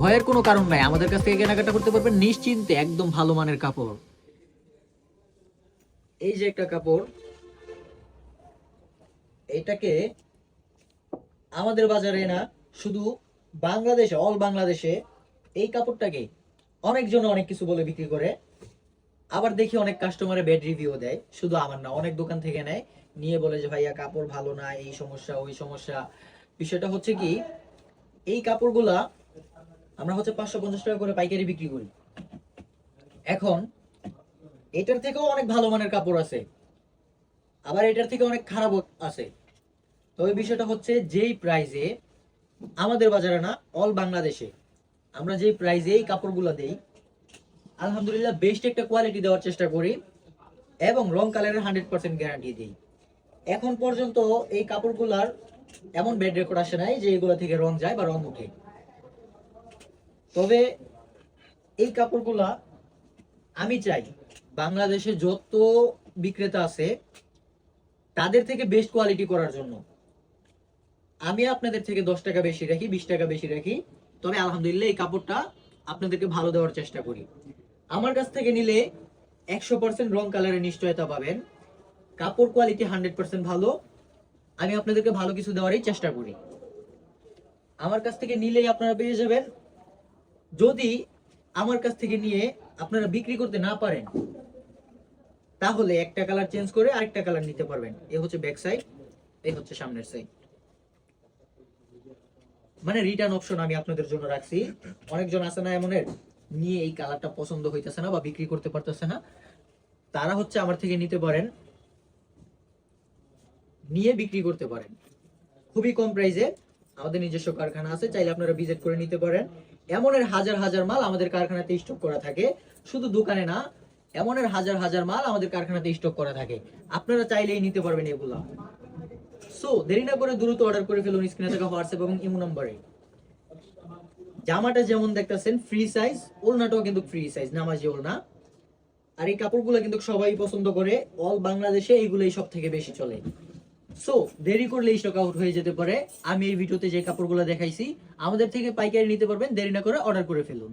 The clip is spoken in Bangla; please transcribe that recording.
ভয়ের কোনো কারণ নাই, আমাদের কাছ থেকে কেনাকাটা করতে পারবেন নিশ্চিন্তে, একদম ভালো মানের কাপড়। এই যে একটা কাপড়, এটাকে আমাদের বাজারে না, শুধু বাংলাদেশে, অল বাংলাদেশে এই কাপড়টাকে অনেকজন অনেক কিছু বলে বিক্রি করে। আবার দেখি অনেক কাস্টমারে ব্যাড রিভিউ দেয়, শুধু আমার না, অনেক দোকান থেকে নেয়, নিয়ে বলে যে ভাইয়া কাপড় ভালো না, এই সমস্যা ওই সমস্যা। বিষয়টা হচ্ছে কি, এই কাপড়গুলা আমরা হচ্ছে 550 টাকা করে পাইকারি বিক্রি করি। এখন এটার থেকেও অনেক ভালো মানের কাপড় আছে, আবার এটার থেকে অনেক খারাপ আছে। তবে বিষয়টা হচ্ছে যেই প্রাইজে আমাদের বাজারে না, অল বাংলাদেশে আমরা যেই প্রাইজে এই কাপড়গুলো দেই, আলহামদুলিল্লাহ বেস্ট একটা কোয়ালিটি দেওয়ার চেষ্টা করি এবং রং কালারের 100% গ্যারান্টি দিই। এখন পর্যন্ত এই কাপড়গুলার এমন ব্যাড রেকর্ড আসে নাই যে এগুলো থেকে রং যায় বা রং উঠে। তবে এই কাপড়গুলা আমি চাই বাংলাদেশে যত বিক্রেতা আছে তাদের থেকে বেস্ট কোয়ালিটি করার জন্য আমি আপনাদের থেকে 10 টাকা বেশি রাখি, 20 টাকা বেশি রাখি, তবে আলহামদুলিল্লাহ এই কাপড়টা আপনাদেরকে ভালো দেওয়ার চেষ্টা করি। আমার কাছ থেকে নিলে 100% রং কালারের নিশ্চয়তা পাবেন, কাপড় কোয়ালিটি 100% ভালো, আমি আপনাদেরকে ভালো কিছু দেওয়ারই চেষ্টা করি। আমার কাছ থেকে নিলেই আপনারা পেয়ে যাবেন। যদি আমার কাছ থেকে নিয়ে আপনারা বিক্রি করতে না পারেন, তাহলে একটা কালার চেঞ্জ করে আরেকটা কালার নিতে পারবেন। এ হচ্ছে ব্যাক সাইড, এই হচ্ছে সামনের সাইড, মানে রিটার্ন অপশন আমি আপনাদের জন্য রাখছি। অনেকজন আছে না এমনের, নিয়ে এই কালারটা পছন্দ হইতেছে না বা বিক্রি করতে পারতেছে না, তারা হচ্ছে আমার থেকে নিতে পারেন, নিয়ে বিক্রি করতে পারেন খুবই কম প্রাইসে। আমাদের নিজস্ব কারখানা আছে, চাইলে আপনারা ভিজিট করে নিতে পারেন। এমনের হাজার হাজার মাল আমাদের কারখানাতে স্টক করা থাকে, শুধু দোকানে না, এমনের হাজার হাজার মাল আমাদের কারখানাতে স্টক করা থাকে, আপনারা চাইলেই নিতে পারবেন এগুলা। সো দেরি না করে দ্রুত অর্ডার করে ফেলুন স্ক্রিনে থাকা হোয়াটসঅ্যাপ এবং ইমো নম্বরে। জামাটা যেমন দেখতেছেন ফ্রি সাইজ, ওড়নাটাও কিন্তু ফ্রি সাইজ, নামাজি ওড়না। আর এই কাপড়গুলো কিন্তু সবাই পছন্দ করে, অল বাংলাদেশে এইগুলোই সব থেকে বেশি চলে। সো দেরি করলে স্টক আউট হয়ে যেতে পারে। আমি এই ভিডিওতে যে কাপড়গুলো দেখাইছি আমাদের থেকে পাইকারি নিতে পারবেন, দেরি না করে অর্ডার করে ফেলুন।